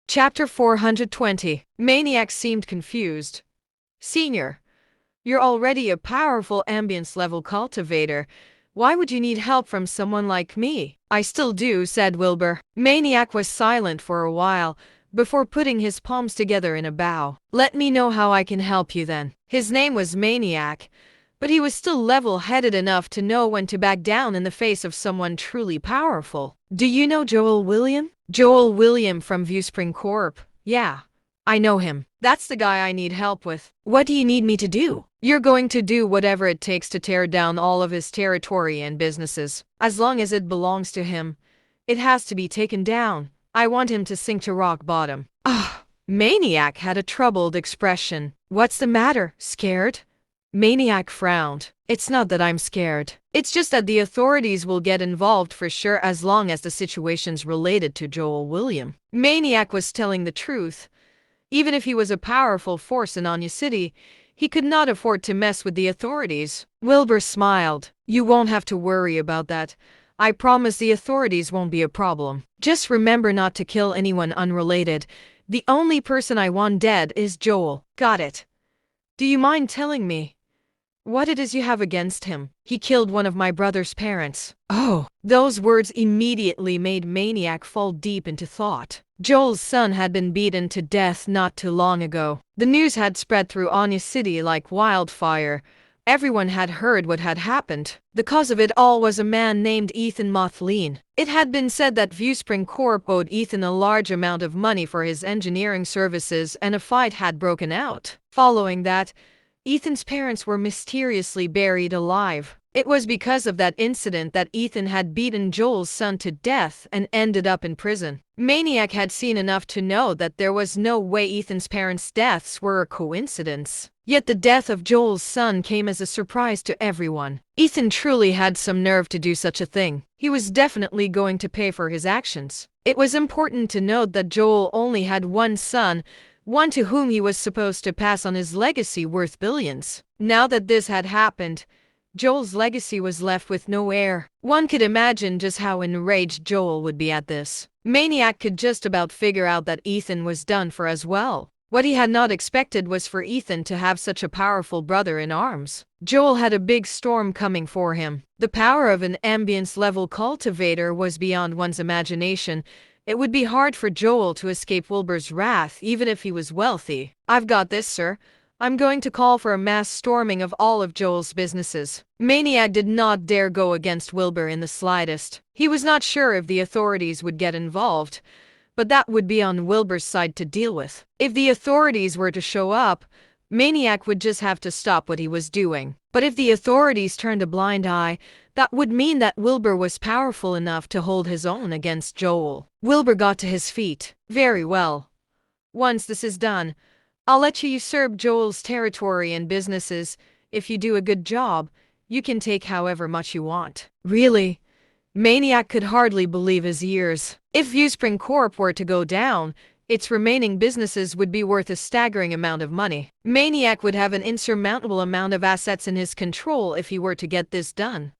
Chapter 420. Maniac seemed confused. Senior, you're already a powerful ambience-level cultivator. Why would you need help from someone like me? I still do, said Wilbur. Maniac was silent for a while, before putting his palms together in a bow. Let me know how I can help you then. His name was Maniac, but he was still level-headed enough to know when to back down in the face of someone truly powerful. Do you know Joel William? Joel William from Viewspring Corp. Yeah, I know him. That's the guy I need help with. What do you need me to do? You're going to do whatever it takes to tear down all of his territory and businesses. As long as it belongs to him, it has to be taken down. I want him to sink to rock bottom. Maniac had a troubled expression. What's the matter? Scared? Maniac frowned. It's not that I'm scared. It's just that the authorities will get involved for sure as long as the situation's related to Joel William. Maniac was telling the truth. Even if he was a powerful force in Anya City, he could not afford to mess with the authorities. Wilbur smiled. You won't have to worry about that. I promise the authorities won't be a problem. Just remember not to kill anyone unrelated. The only person I want dead is Joel. Got it? Do you mind telling me what it is you have against him? He killed one of my brother's parents. Oh, those words immediately made Maniac fall deep into thought. Joel's son had been beaten to death not too long ago. The news had spread through Anya City like wildfire. Everyone had heard what had happened. The cause of it all was a man named Ethan Mothleen. It had been said that Viewspring Corp owed Ethan a large amount of money for his engineering services, and a fight had broken out. Following that, Ethan's parents were mysteriously buried alive. It was because of that incident that Ethan had beaten Joel's son to death and ended up in prison. Maniac had seen enough to know that there was no way Ethan's parents' deaths were a coincidence. Yet the death of Joel's son came as a surprise to everyone. Ethan truly had some nerve to do such a thing. He was definitely going to pay for his actions. It was important to note that Joel only had one son, one to whom he was supposed to pass on his legacy worth billions. Now that this had happened, Joel's legacy was left with no heir. One could imagine just how enraged Joel would be at this. Maniac could just about figure out that Ethan was done for as well. What he had not expected was for Ethan to have such a powerful brother in arms. Joel had a big storm coming for him. The power of an ambience-level cultivator was beyond one's imagination. It would be hard for Joel to escape Wilbur's wrath even if he was wealthy. I've got this, sir. I'm going to call for a mass storming of all of Joel's businesses. Maniac did not dare go against Wilbur in the slightest. He was not sure if the authorities would get involved, but that would be on Wilbur's side to deal with. If the authorities were to show up, Maniac would just have to stop what he was doing. But if the authorities turned a blind eye, that would mean that Wilbur was powerful enough to hold his own against Joel. Wilbur got to his feet. Very well. Once this is done, I'll let you usurp Joel's territory and businesses. If you do a good job, you can take however much you want. Really? Maniac could hardly believe his ears. If Viewspring Corp were to go down, its remaining businesses would be worth a staggering amount of money. Maniac would have an insurmountable amount of assets in his control if he were to get this done.